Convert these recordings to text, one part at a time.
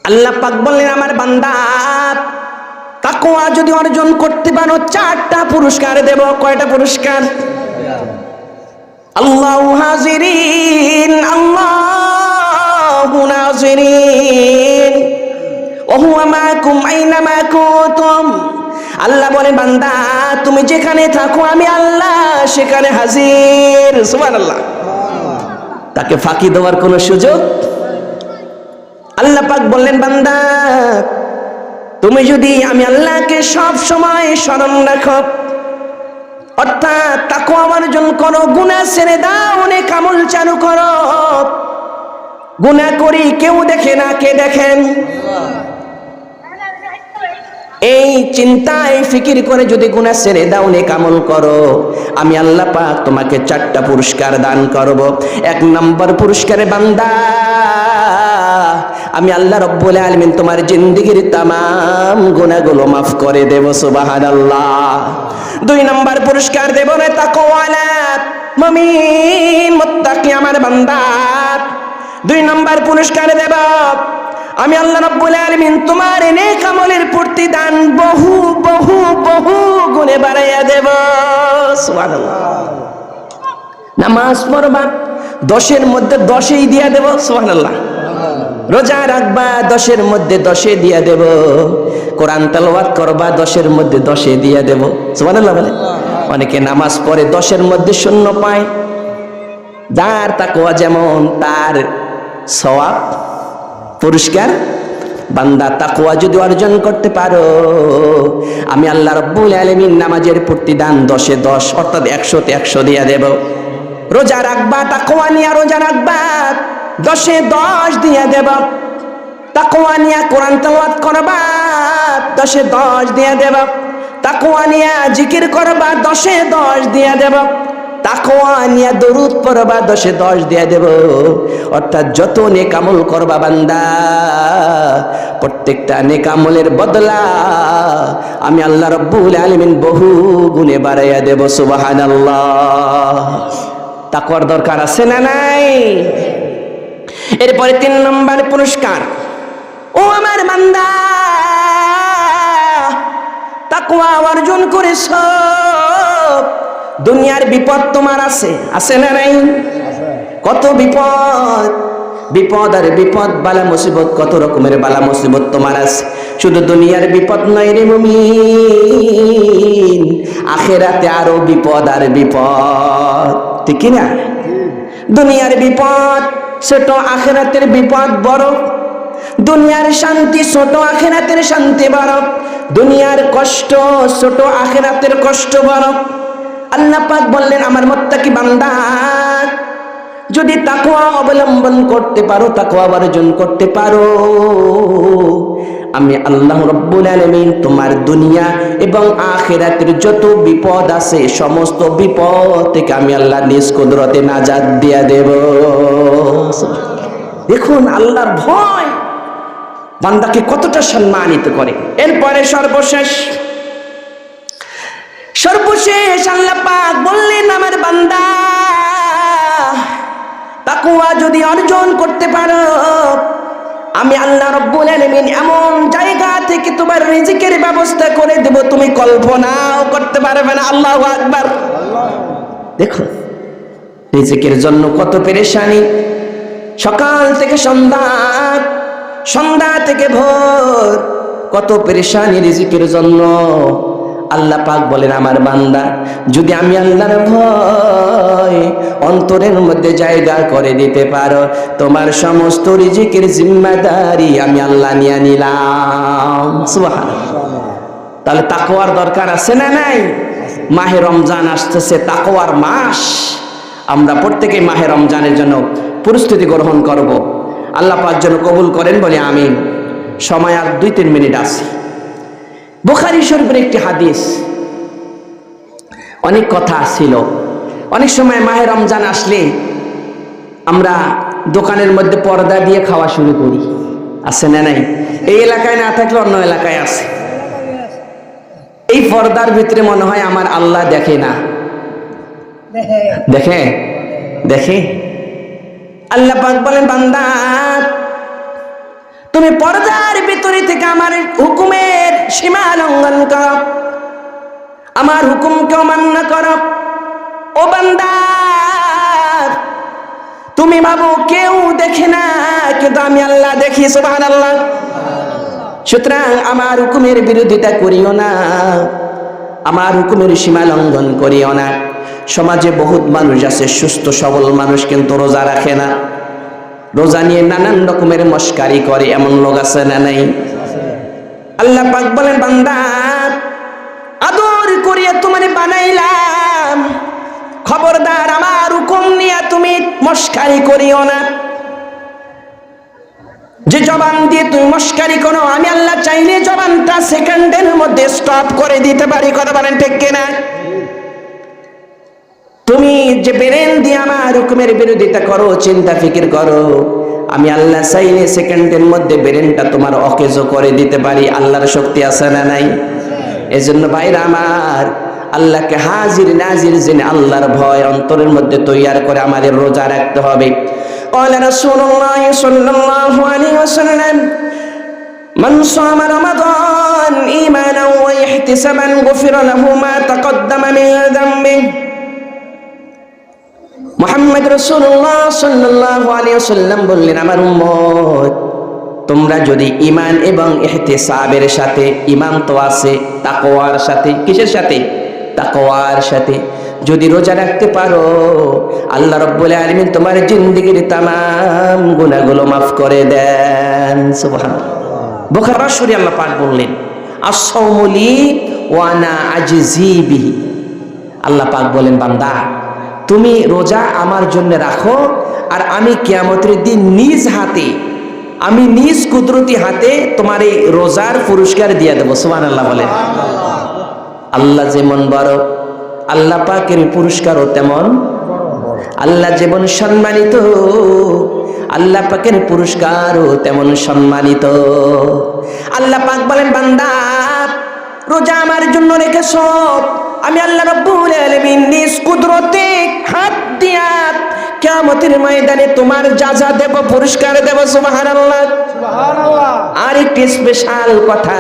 আল্লাহ পাক বললেন, আমার বান্দা তাকওয়া যদি অর্জন করতে পারো 4টা পুরস্কার দেব। কয়টা পুরস্কার? আল্লাহু হাজিরিন, আল্লাহু নাজিরিন, ওয়া হুয়া মাকুম আইনামা কুনতুম। আল্লাহ বলে, বান্দা তুমি যেখানে থাকো আমি আল্লাহ সেখানে হাজির। সুবহানাল্লাহ। তাকে ফাঁকি দেওয়ার কোনো সুযোগ। আল্লাহ পাক বললেন, বান্দা তুমি যদি আমি আল্লাহকে সব সময় স্মরণ রাখো, অর্থাৎ তাকওয়া অর্জন করো, গুনাহ ছেড়ে দাও, নেক আমল চালু করো। গুনাহ করি কেউ দেখে না, কে দেখেন? এই চিন্তায় ফিকির করে যদি গুনাহ ছেড়ে দাও, নেক আমল করো, আমি আল্লাহ পাক তোমাকে 4টা পুরস্কার দান করব। 1 নম্বর পুরস্কারে বান্দা আমি আল্লাহ রব্বুল আলামিন তোমার জিন্দেগীর তামাম গুনাহগুলো মাফ করে দেব। সুবহানাল্লাহ। 2 নম্বর পুরস্কার দেব রে তাকওয়ালা মুমিন মুত্তাকি আমার বান্দা। 2 নম্বর পুরস্কার দেব আমি আল্লাহ রাব্বুল আলামিন তোমার নেক আমলের প্রতিদান বহু বহু বহু গুণে বাড়াইয়া দেব। সুবহানাল্লাহ। নামাজ পড়বা 10-এর মধ্যে 10ই দিয়া দেব। সুবহানাল্লাহ। রোজা রাখবা 10-এর মধ্যে 10 দিয়া দেব। কোরআন তেলাওয়াত করবা 10-এর মধ্যে 10 দিয়া দেব। সুবহানাল্লাহ বলে। অনেকে নামাজ পড়ে 10-এর মধ্যে 0 পায়। যার তাকওয়া যেমন তার সওয়াব পুরস্কার। বান্দা তাকওয়া যদি অর্জন করতে পারো, আমি আল্লাহ রাব্বুল আলামিন নামাজের প্রতিদান 10-এ 10 অর্থাৎ 100-তে 100 দিয়া দেব। রোজা রাখবা, তাকওয়া নিয়ে রোজা রাখবা 10-এ 10 দিয়া দেব। তাকওয়া নিয়ে কোরআন তেলাওয়াত করবা 10-এ 10 দিয়া দেব। তাকওয়া নিয়ে জিকির করবা 10-এ 10 দিয়া দেব। তাকওয়া নিয়ে দরুদ পড়বা 10-এ 10 দিয়া দেব। অর্থাৎ যত নেক আমল করবা বান্দা, প্রত্যেকটা নেক আমলের বদলা আমি আল্লাহ রাব্বুল আলামিন বহু গুণে বাড়াইয়া দেব। সুবহানাল্লাহ। তাকওয়ার দরকার আছে না নাই? এরপরে 3 নম্বর পুরস্কার, ও আমার বান্দা তাকওয়া অর্জন করেছ, দুনিয়ার বিপদ তোমার আছে, আছে না নাই? কত বিপদ, বিপদ আর বিপদ, বালা মুসিবত, কত রকমের বালা মুসিবত তোমার আছে। শুধু দুনিয়ার বিপদ নয় রে মুমিন, আখিরাতে আরো বিপদ আর বিপদ, ঠিক কি না? দুনিয়ার বিপদ ছোট, আখিরাতের বিপদ বড়। দুনিয়ার শান্তি ছোট, আখিরাতের শান্তি বড়। দুনিয়ার কষ্ট ছোট, আখিরাতের কষ্ট বড়। আল্লাহ পাক বললেন, আমার মুত্তাকি বান্দা যদি তাকওয়া অবলম্বন করতে পারো, তাকওয়া অর্জন করতে পারো, আমি আল্লাহ রাব্বুল আলামিন তোমার দুনিয়া এবং আখিরাতের যত বিপদ আছে সমস্ত বিপদ থেকে আমি আল্লাহ নিজ কুদরতে নাজাত দিয়া দেব। দেখুন আল্লাহর ভয় বান্দাকে কতটা সম্মানিত করে। এরপরে সর্বশেষ আল্লাহ পাক বললেন, আমার বান্দা তাকওয়া যদি অর্জন করতে পারো, আমি আল্লাহ রাব্বুল আলামিন এমন জায়গা থেকে তোমার রিজিকের ব্যবস্থা করে দেব তুমি কল্পনাও করতে পারবে না। আল্লাহু আকবার। দেখো রিজিকের জন্য কত পেরেশানি, সকাল থেকে সন্ধ্যা, সন্ধ্যা থেকে ভোর, কত পেরেশানি রিজিকের জন্য। আল্লাহ পাক বলেন, আমার বান্দা যদি আমি আল্লাহর ভয় অন্তরের মধ্যে জায়গা করে দিতে পারো, তোমার সমস্ত রিজিকের জিম্মাদারি আমি আল্লাহ নিয়ে নিলাম। সুবহানাল্লাহ। তাহলে তাকওয়ার দরকার আছে না নাই? মাহে রমজান আসতেছে, তাকওয়ার মাস। আমরা প্রত্যেকেই মাহে রমজানের জন্য প্রস্তুতি গ্রহণ করব। আল্লাহ পাক যেন কবুল করেন, বলে আমিন। সময় আর 2-3 মিনিট আছে। বুখারী শরীফের একটি হাদিস, অনেক কথা ছিল। অনেক সময় মাহে রমজান আসলে আমরা দোকানের মধ্যে পর্দা দিয়ে খাওয়া শুরু করি, আছে না নাই? এই এলাকায় না থাকলে অন্য এলাকায় আছে। এই পর্দার ভিতরে মনে হয় আমার আল্লাহ দেখে না, দেখে দেখে। আল্লাহ পাক বলেন, বান্দা তুমি পর্দার ভিতরে থেকে আমার হুকুমের সীমা লঙ্ঘন করো, আমার হুকুমকে অমান্য করো। ও বান্দা, তুমি ভাবো কেউ দেখে না, কিন্তু আমি আল্লাহ দেখি। সুবহানাল্লাহ। সুতরাং আমার হুকুমের বিরোধিতা করিও না, আমার হুকুমের সীমা লঙ্ঘন করিও না। সমাজে বহুত মানুষ আছে, সুস্থ সবল মানুষ, কিন্তু রোজা রাখে না, রোজা নিয়ে নানান রকমের মস্কারি করে, এমন লোক আছে না নাই? আল্লাহ পাক বলেন, বান্দা আদর করিয়া তোমারে বানাইলাম, খবরদার আমার হুকুম নিয়ে তুমি মস্কারি করিও না। যে জবান দিয়ে তুমি মস্কারি করো, আমি আল্লাহ চাইলে জবানটা সেকেন্ডের মধ্যে স্টপ করে দিতে পারি। কথা বলেন ঠিক কিনা? তুমি যে ব্রেন দিয়ে আমার হুকুমের বিরোধিতা করো, চিন্তা ফিকির করো, আমি আল্লাহ চাইলে সেকেন্ডের মধ্যে ব্রেনটা তোমার অকেজো করে দিতে পারি। আল্লাহর শক্তি আছে না নাই? এজন্য ভাইরা আমার, আল্লাহকে হাজির নাজির জেনে আল্লাহর ভয় অন্তরের মধ্যে তৈয়ার করে আমাদের রোজা রাখতে হবে। قال رسول الله صلى الله عليه وسلم من صام رمضان إيمانا واحتسابا غفر له ما تقدم من ذنبه। মুহাম্মদ রাসূলুল্লাহ সাল্লাল্লাহু আলাইহি ওয়াসাল্লাম বললেন, আমার উম্মত, তোমরা যদি ঈমান এবং ইহতিসাবের সাথে, ঈমান তো আছে তাকওয়ার সাথে, কিসের সাথে? তাকওয়ার সাথে যদি রোজা রাখতে পারো, আল্লাহ রাব্বুল আলামিন তোমার জিন্দেগীর तमाम গুনাহগুলো maaf করে দেন। সুবহানাল্লাহ। বুখারী শরীফে আল্লাহ পাক বললেন, আস-সাওমু লি ওয়া আনা আজজি বিহি। আল্লাহ পাক বলেন, বান্দা তুমি রোজা আমার জন্য রাখো, আর আমি কিয়ামতের দিন নিজ হাতে, আমি নিজ কুদরতি হাতে তোমার এই রোজার পুরস্কার দিয়ে দেব। সুবহানাল্লাহ বলেন। আল্লাহ যেমন বড়, আল্লাহ পাকের পুরস্কারও তেমন। আল্লাহ যেমন সম্মানিত, আল্লাহ পাকের পুরস্কারও তেমন সম্মানিত। আল্লাহ পাক বলেন, বান্দা রোজা আমার জন্য রেখেছ, আমি আল্লাহ রাব্বুল আলামিন নিজ কুদরতে হাত দিয়া কিয়ামতের ময়দানে তোমার যা দেব, পুরস্কার দেব। সুবহানাল্লাহ, সুবহানাল্লাহ। আর একটি স্পেশাল কথা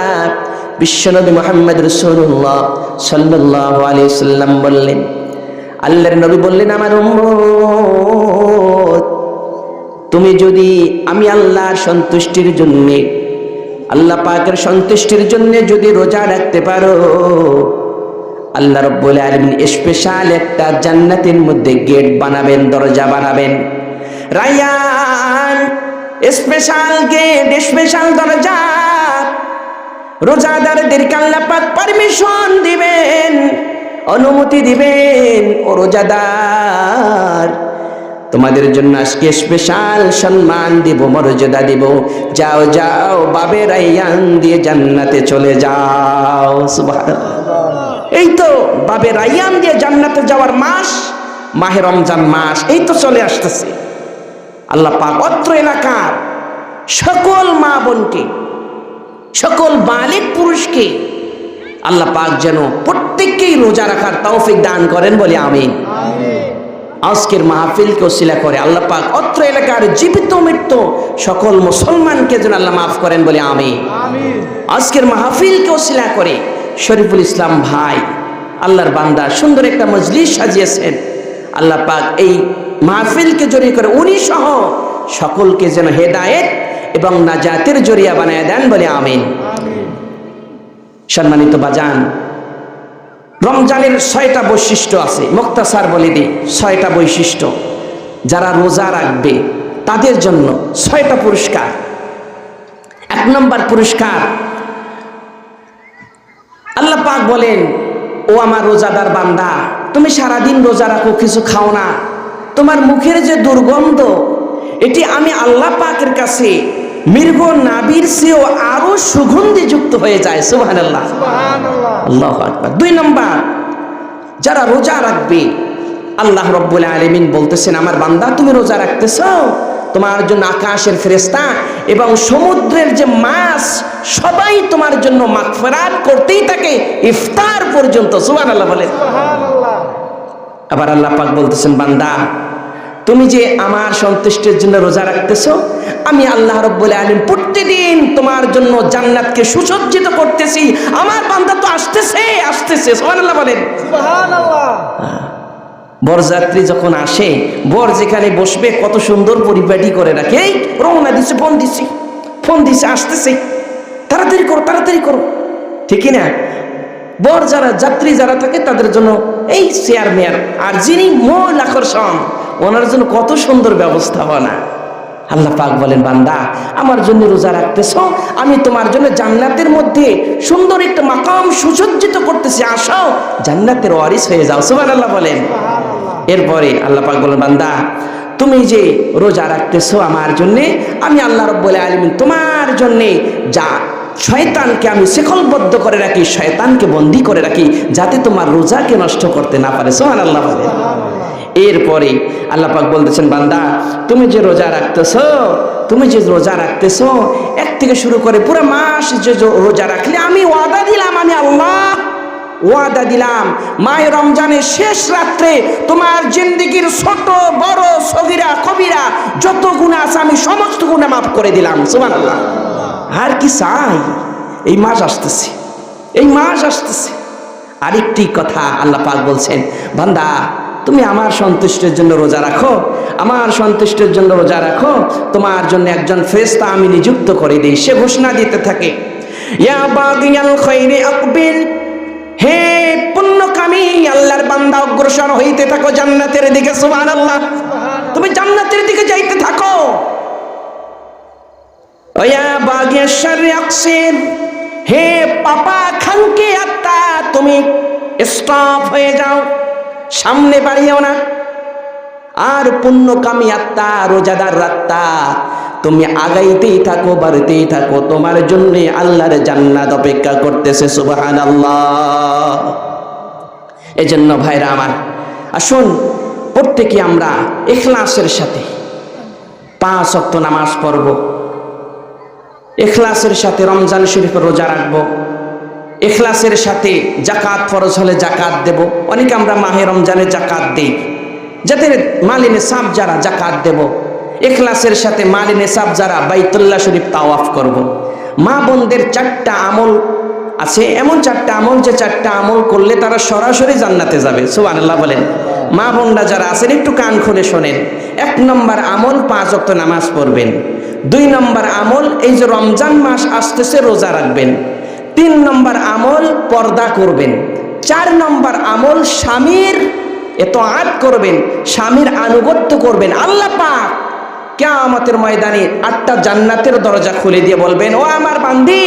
বিশ্বনবী মুহাম্মদ রাসূলুল্লাহ সাল্লাল্লাহু আলাইহি ওয়াসাল্লাম বললেন, আল্লাহর নবী বললেন, আমার উম্মত, তুমি যদি আমি আল্লাহর সন্তুষ্টির জন্য, আল্লাহ পাকের সন্তুষ্টির জন্য যদি রোজা রাখতে পারো, আল্লাহ রাব্বুল আলামিন স্পেশাল একটা জান্নাতের মধ্যে গেট বানাবেন, দরজা বানাবেন, রায়্যান, স্পেশাল গেট, স্পেশাল দরজা। রোজাদারদেরকে আল্লাহ পাক পারমিশন দিবেন, অনুমতি দিবেন, ও রোজাদার তোমাদের জন্য আজকে স্পেশাল সম্মান দিব, মর্যাদা দিব, যাও যাও বাবে রায়্যান দিয়ে জান্নাতে চলে যাও। সুবহানাল্লাহ। এই তো বাবে রায়্যান দিয়ে জান্নাতে যাওয়ার মাস মাহে রমজান মাস, এই তো চলে আসতেছে। আল্লাহ পাক অত্র এলাকার সকল মা বোনকে, সকল বালিক পুরুষকে আল্লাহ পাক যেন প্রত্যেককেই রোজা রাখার তৌফিক দান করেন, বলি আমিন। আজকের মাহফিলকে ওসিলা করে আল্লাহ পাক অত্র এলাকার জীবিত মৃত্যু সকল মুসলমানকে যেন আল্লাহ মাফ করেন, বলি আমিন। আজকের মাহফিলকে ওসিলা করে শরীফুল ইসলাম ভাই, আল্লাহর বান্দা, সুন্দর একটা মজলিস সাজিয়েছেন। আল্লাহ পাক এই মাহফিলকে জড়িয়ে করে উনি সহ সকলকে যেন হেদায়েত এবং নাজাতের জরিয়া বানায় দেন, বলে আমিন। সম্মানিত বাজান, রমজানের 6টা বৈশিষ্ট্য আছে, মুক্তাসার বলে দিই 6টা বৈশিষ্ট্য। যারা রোজা রাখবে তাদের জন্য 6টা পুরস্কার। 1 নম্বর পুরস্কার, আল্লাহ পাক বলেন, ও আমার রোজাদার বান্দা, তুমি সারাদিন রোজা রাখো, কিছু খাও না, তোমার মুখের যে দুর্গন্ধ, এটি আমি আল্লাহ পাকের কাছে মৃগ নাবির চেয়েও আরো সুগন্ধি যুক্ত হয়ে যায়। সুবহানাল্লাহ, সুবহানাল্লাহ, আল্লাহু আকবার। 2 নম্বর, যারা রোজা রাখবে, আল্লাহ রাব্বুল আলামিন বলতেছেন, আমার বান্দা তুমি রোজা রাখতেছো, তোমার জন্য আকাশের ফেরেশতা এবং সমুদ্রের যে মাছ সবাই তোমার জন্য মাগফিরাত করতেই থাকে ইফতার পর্যন্ত। সুবহানাল্লাহ বলেন। সুবহানাল্লাহ। আবার আল্লাহ পাক বলতেছেন, বান্দা তুমি যে আমার সন্তুষ্টির জন্য রোজা রাখতেছো, আমি আল্লাহ রাব্বুল আলামিন প্রতিদিন তোমার জন্য জান্নাতকে সুসজ্জিত করতেছি। আমার বান্দা তো আসতেছে আসতেছে, সুবহানাল্লাহ বলেন। সুবহানাল্লাহ। বরযাত্রী যখন আসে, বর যেখানে বসবে কত সুন্দর পরিপাটি করে রাখে। এই রওনা দিছে, ফোন দিছে আসতেছে, তাড়াতাড়ি করো, ঠিক না? বর যারা যাত্রী যারা থাকে তাদের জন্য এই চেয়ার মেয়ার, আর যিনি মূল আকর্ষণ ওনার জন্য কত সুন্দর ব্যবস্থাপনা। আল্লাহ পাক বলেন, বান্দা আমার জন্য রোজা রাখতেছো, আমি তোমার জন্য জান্নাতের মধ্যে সুন্দর একটা মাকাম সুসজ্জিত করতেছি, আসো জান্নাতের ওয়ারিস হয়ে যাও। সুবহানাল্লাহ বলেন। এরপরে আল্লাহ পাক বলেন, বান্দা তুমি যে রোজা রাখতেছো আমার জন্য, আমি আল্লাহ রাব্বুল আলামিন তোমার জন্য যা শয়তানকে আমি শিকলবদ্ধ করে রাখি, শয়তানকে বন্দী করে রাখি, যাতে তোমার রোজাকে নষ্ট করতে না পারে। সুবহানাল্লাহ বলেন। এরপরে আল্লাহ পাক বলতেছেন, বান্দা তুমি যে রোজা রাখতেছো, এক থেকে শুরু করে পুরো মাস যে রোজা রাখলে আমি ওয়াদা দিলাম, আমি আল্লাহ ওয়াদা দিলাম, মাহে রমজানের শেষ রাত্রে তোমার জিন্দেগির ছোট বড় সগীরা কবিরা যত গুনাহ আছে আমি সমস্ত গুনাহ মাফ করে দিলাম। সুবহানাল্লাহ। আর কি চাই? এই মাস আসতেছে। আরেকটি কথা আল্লাহ পাক বলছেন, বান্দা তুমি আমার সন্তুষ্টির জন্য রোজা রাখো, তোমার জন্য একজন ফেরেশতা আমি নিযুক্ত করে দিই। সে ঘোষণা দিতে থাকে, ইয়া বাগিয়াল খাইরি আকবিল, হে পুণ্যকামী আল্লাহর বান্দা অগ্রসর হইতে থাকো জান্নাতের দিকে। সুবহানাল্লাহ। তুমি জান্নাতের দিকে যাইতে থাকো। ইয়া বাগিয়াশ শাররি আকসির, হে পাপা খানকে আত্মা তুমি স্টপ হয়ে যাও, সামনে বাড়িও না। আর পুণ্যকামী আত্মা রোজাদার আত্মা তুমি আগাইতেই থাকো, বাড়তেই থাকো, তোমার জন্য আল্লাহর জান্নাত অপেক্ষা করতেছে। সুবহানাল্লাহ। এজন্য ভাইরা আমার, আসুন প্রত্যেকে আমরা ইখলাসের সাথে 5 ওয়াক্ত নামাজ পড়ব, ইখলাসের সাথে রমজান শরীফের রোজা রাখবো, ইখলাসের সাথে যাকাত ফরজ হলে যাকাত দেব। অনেকে আমরা মাহে রমজানে যাকাত দেই, যাদের মালে নিসাব যারা যাকাত দেব। ইখলাসের সাথে মালে নিসাব যারা বাইতুল্লাহ শরীফ তাওয়াফ করব। মা বোনদের 4টা আমল আছে, এমন 4টা আমল যে 4টা আমল করলে তারা সরাসরি জান্নাতে যাবে। সুবহানাল্লাহ বলেন। মা বোনরা যারা আছেন একটু কান খুলে শোনেন। 1 নম্বর আমল 5 ওয়াক্ত নামাজ পড়বেন। 2 নম্বর আমল এই যে রমজান মাস আসতেছে রোজা রাখবেন। 3 নম্বর আমল পর্দা করবেন। 4 নম্বর আমল স্বামীর ইতাআত করবেন, স্বামীর আনুগত্য করবেন। আল্লাহ পাক কিয়ামতের ময়দানে 8টা জান্নাতের দরজা খুলে দিয়ে বলবেন, ও আমার বান্দি,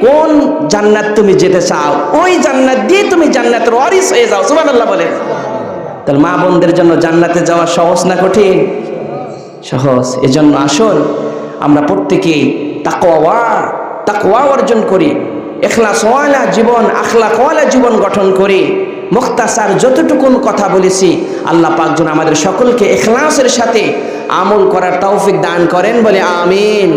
কোন জান্নাত তুমি যেতে চাও, ওই জান্নাত দিয়ে তুমি জান্নাতের ওয়ারিস হয়ে যাও। সুবহানাল্লাহ বলেন। তাহলে মা বোনদের জন্য জান্নাতে যাওয়া সহজ না কঠিন? সহজ। এজন্য আসুন আমরা প্রত্যেকেই তাকওয়া অর্জন করি, ইখলাসওয়ালা জীবন, আখলাকওয়ালা জীবন গঠন করি। মুখতাসার যতটুকুন কথা বলেছি, আল্লাহ পাক যেন আমাদের সকলকে ইখলাসের সাথে আমল করার তৌফিক দান করেন, বলে আমিন।